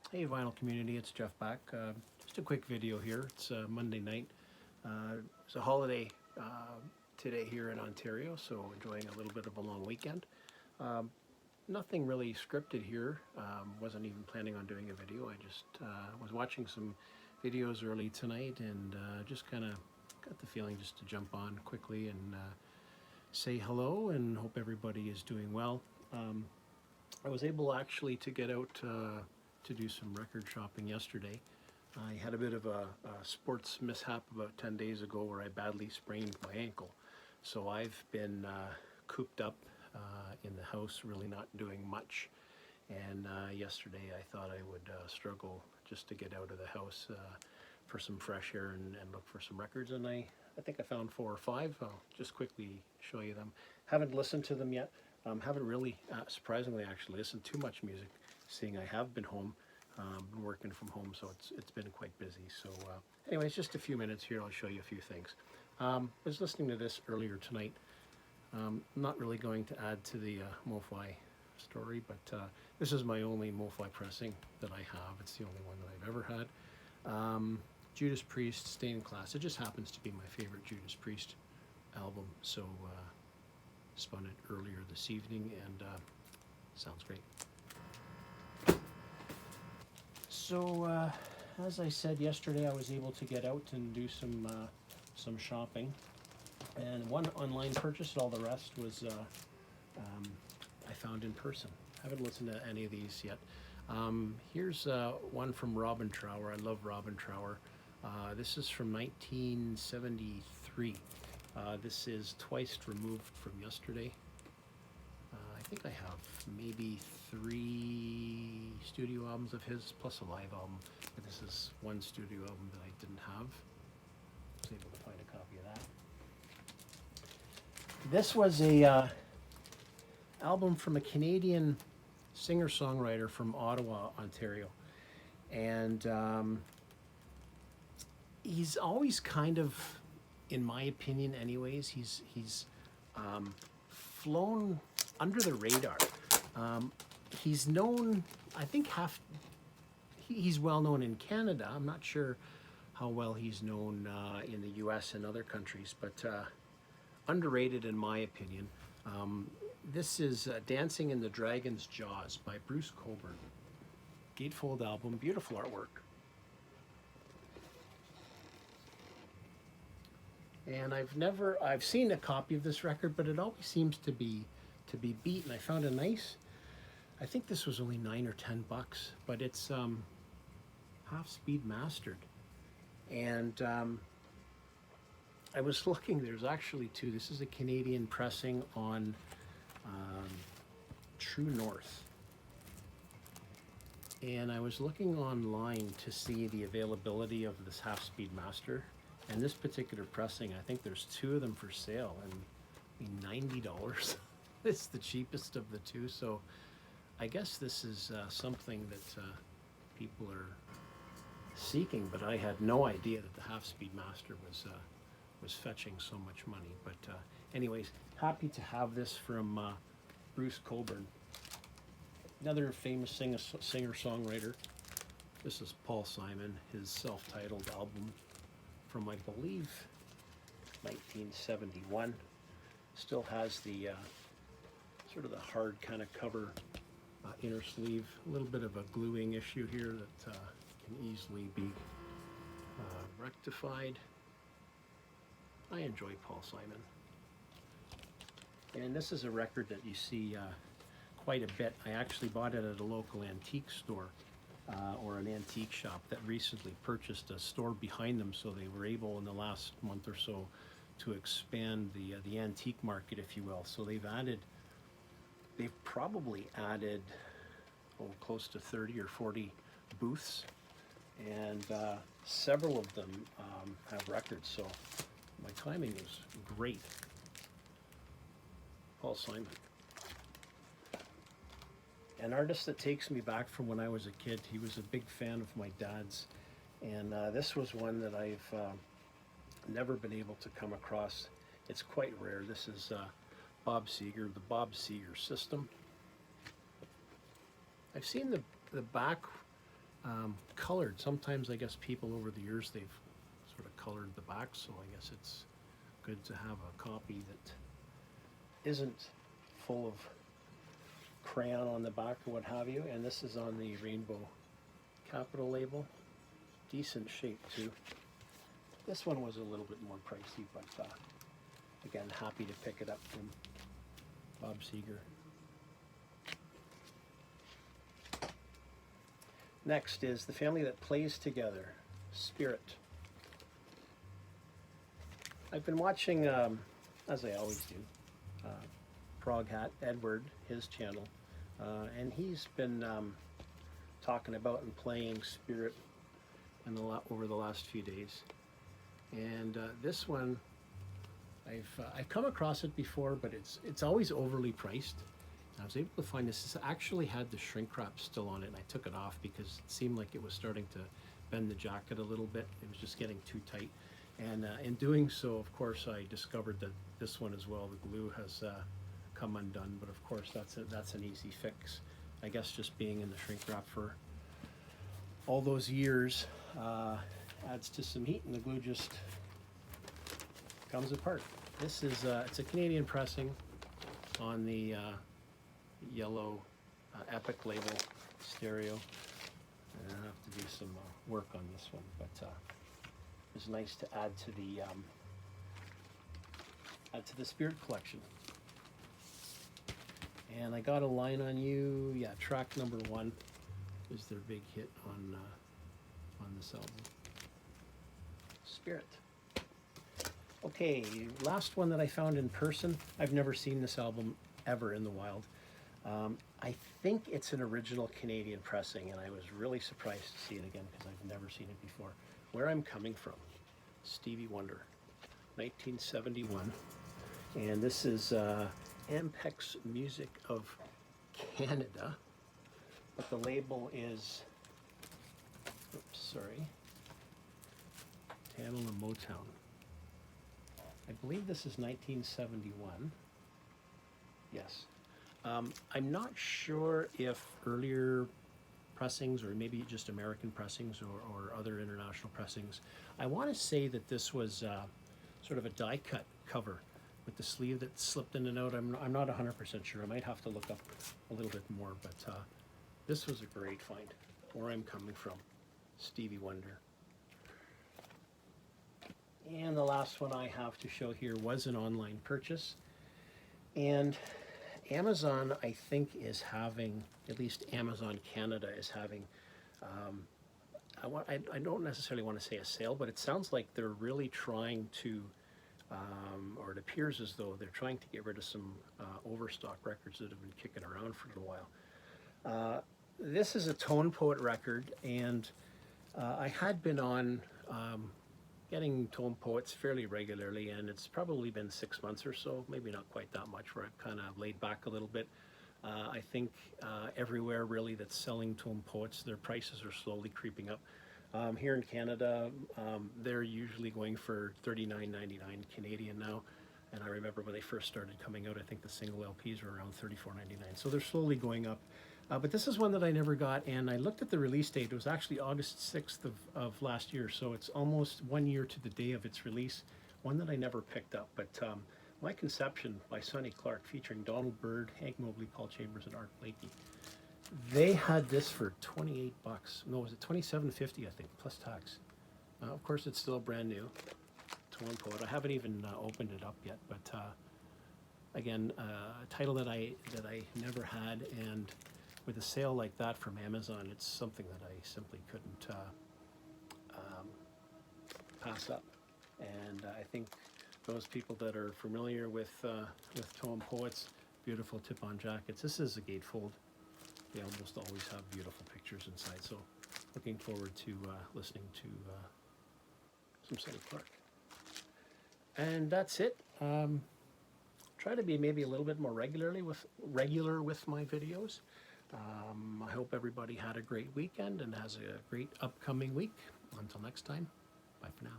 Hey Vinyl community, it's Jeff back. Just a quick video here. It's Monday night. It's a holiday today here in Ontario, so enjoying a little bit of a long weekend. Um, Nothing really scripted here. Wasn't even planning on doing a video. I just was watching some videos early tonight and just kind of got the feeling just to jump on quickly and say hello and hope everybody is doing well. I was able actually to get out to do some record shopping yesterday. I had a bit of a sports mishap about 10 days ago where I badly sprained my ankle. So I've been cooped up in the house, really not doing much. And yesterday I thought I would struggle just to get out of the house for some fresh air and look for some records. And I think I found 4 or 5. I'll just quickly show you them. Haven't listened to them yet. Haven't really, surprisingly actually, listened to much music, seeing I have been home, been working from home, so it's been quite busy. So anyways, just a few minutes here, I'll show you a few things. I was listening to this earlier tonight. I'm not really going to add to the MoFi story, but this is my only MoFi pressing that I have. It's the only one that I've ever had. Judas Priest, Stained Class. It just happens to be my favorite Judas Priest album, so spun it earlier this evening and sounds great. So as I said yesterday, I was able to get out and do some shopping, and one online purchase. All the rest was I found in person. Haven't listened to any of these yet. Here's one from Robin Trower. I love Robin Trower. This is from 1973. This is twice removed from yesterday. I think I have maybe 3 studio albums of his plus a live album, but this is one studio album that I didn't have. I was able to find a copy of that. This was a album from a Canadian singer-songwriter from Ottawa, Ontario, and he's always kind of, in my opinion anyways, he's flown under the radar. He's known, I think he's well known in Canada. I'm not sure how well he's known in the US and other countries, but underrated in my opinion. This is Dancing in the Dragon's Jaws by Bruce Cockburn. Gatefold album, beautiful artwork. And I've seen a copy of this record, but it always seems to be beat. And I found a nice, I think this was only $9 or $10, but it's half-speed mastered. And I was looking, there's actually 2. This is a Canadian pressing on True North. And I was looking online to see the availability of this half-speed master. And this particular pressing, I think there's 2 of them for sale, and $90. It's the cheapest of the 2, so I guess this is something that people are seeking, but I had no idea that the half-speed master was fetching so much money. But anyways, happy to have this from Bruce Cockburn, another famous singer-songwriter. This is Paul Simon, his self-titled album from, I believe, 1971. Still has the sort of the hard kind of cover inner sleeve. A little bit of a gluing issue here that can easily be rectified. I enjoy Paul Simon. And this is a record that you see quite a bit. I actually bought it at a local antique store. Or an antique shop that recently purchased a store behind them, so they were able in the last month or so to expand the antique market, if you will. So they've probably added close to 30 or 40 booths, and several of them have records. So my timing is great. Paul Simon. An artist that takes me back from when I was a kid. He was a big fan of my dad's, and this was one that I've never been able to come across. It's quite rare. This is Bob Seger, the Bob Seger System. I've seen the back colored. Sometimes I guess people over the years they've sort of colored the back, so I guess it's good to have a copy that isn't full of crayon on the back or what have you. And this is on the Rainbow Capital label. Decent shape too. This one was a little bit more pricey, but again, happy to pick it up from Bob Seeger. Next is The Family That Plays Together, Spirit. I've been watching, as I always do, Prog Hat, Edward, his channel, and he's been talking about and playing Spirit over the last few days. And this one, I've come across it before, but it's always overly priced. I was able to find this. This actually had the shrink wrap still on it, and I took it off because it seemed like it was starting to bend the jacket a little bit. It was just getting too tight. And in doing so, of course, I discovered that this one as well, the glue has come undone. But of course, that's an easy fix. I guess just being in the shrink wrap for all those years adds to some heat, and the glue just comes apart. This is it's a Canadian pressing on the yellow Epic label stereo. And I have to do some work on this one, but it's nice to add to the Spirit collection. And I Got a Line on You, yeah, track number 1 is their big hit on this album. Spirit. Okay, last one that I found in person. I've never seen this album ever in the wild. I think it's an original Canadian pressing, and I was really surprised to see it again because I've never seen it before. Where I'm Coming From, Stevie Wonder, 1971. And this is Ampex Music of Canada, but the label is, oops, sorry, Tamil and Motown. I believe this is 1971. Yes. I'm not sure if earlier pressings or maybe just American pressings or other international pressings. I want to say that this was sort of a die cut cover with the sleeve that slipped in and out. I'm not 100% sure. I might have to look up a little bit more, but this was a great find. Where I'm Coming From, Stevie Wonder. And the last one I have to show here was an online purchase. And Amazon, I think, is having, at least Amazon Canada is having, I don't necessarily want to say a sale, but it sounds like they're really trying to, or it appears as though they're trying to get rid of some overstock records that have been kicking around for a little while. This is a Tone Poet record, and I had been on getting Tone Poets fairly regularly, and it's probably been 6 months or so, maybe not quite that much, where I've kind of laid back a little bit. I think everywhere really that's selling Tone Poets, their prices are slowly creeping up. Here in Canada, they're usually going for $39.99 Canadian now, and I remember when they first started coming out, I think the single LPs were around $34.99, so they're slowly going up. But this is one that I never got, and I looked at the release date. It was actually August 6th of last year, so it's almost 1 year to the day of its release. One that I never picked up, but My Conception by Sonny Clark, featuring Donald Byrd, Hank Mobley, Paul Chambers, and Art Blakey. They had this for 28 bucks. No, was it 27.50, I think, plus tax. Of course, it's still brand new. Tone Poet. I haven't even opened it up yet, but again, a title that I never had, and with a sale like that from Amazon, it's something that I simply couldn't pass up. And I think those people that are familiar with Tone Poets, beautiful tip-on jackets. This is a gatefold. They almost always have beautiful pictures inside. So, looking forward to listening to some Sonny Clark. And that's it. Try to be maybe a little bit more regular with my videos. I hope everybody had a great weekend and has a great upcoming week. Until next time, bye for now.